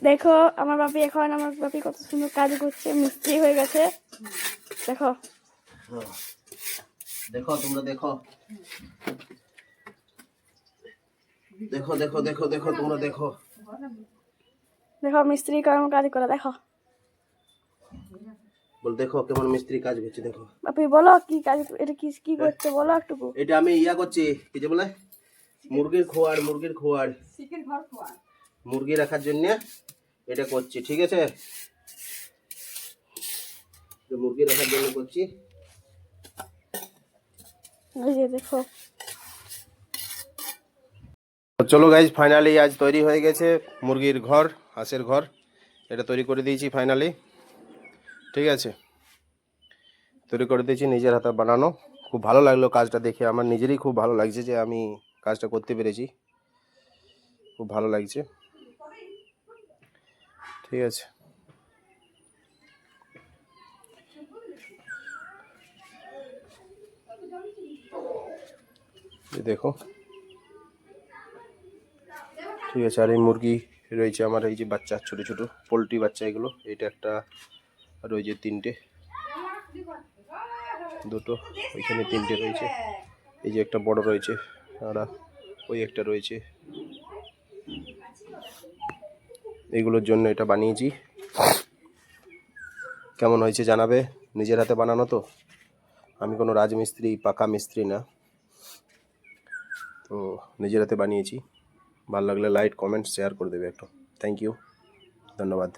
দেখো আমার বাপি কত সুন্দর কাজ করছে, মিস্ত্রি হয়ে গেছে। দেখো দেখো তোমরা দেখো দেখো দেখো দেখো দেখো তোমরা দেখো দেখো মিস্ত্রি কেমন কাজ করে। দেখো বল, দেখো কেমন মিস্ত্রি কাজ করছে। দেখো বাপি বলো কি কাজ, এটা কি করছে বলো একটু। এটা আমি করছি, কি যে বলে মুরগির খোয়ার মুরগি রাখার জন্য এটা করছি, ঠিক আছে? মুরগি রাখার জন্য করছি। দেখো চলো গাইজ, ফাইনালি আজ তৈরি হয়ে গেছে মুরগির ঘর, হাঁসের ঘর। এটা তৈরি করে দিয়েছি ফাইনালি, ঠিক আছে? তৈরি করে দিয়েছি নিজের হাতে বানানো। খুব ভালো লাগলো কাজটা দেখে, আমার নিজেরই খুব ভালো লাগছে যে আমি কাজটা করতে পেরেছি। খুব ভালো লাগছে, ঠিক আছে? দেখো, ঠিক আছে। আর এই মুরগি রয়েছে আমার, এই যে বাচ্চা, ছোট ছোট পোলট্রি বাচ্চা এগুলো। এটা একটা রয়েছে, তিনটে, দুটো, ওইখানে তিনটে রয়েছে। এই যে একটা বড় রয়েছে, আর ওই একটা রয়েছে। এইগুলোর জন্য এটা বানিয়েছি। কেমন হয়েছে জানাবে, নিজের হাতে বানানো তো। আমি কোনো রাজমিস্ত্রি, পাকা মিস্ত্রি না, তো নিজের হাতে বানিয়েছি। ভালো লাগলে লাইক, কমেন্ট, শেয়ার করে দেবে একটু। থ্যাংক ইউ, ধন্যবাদ।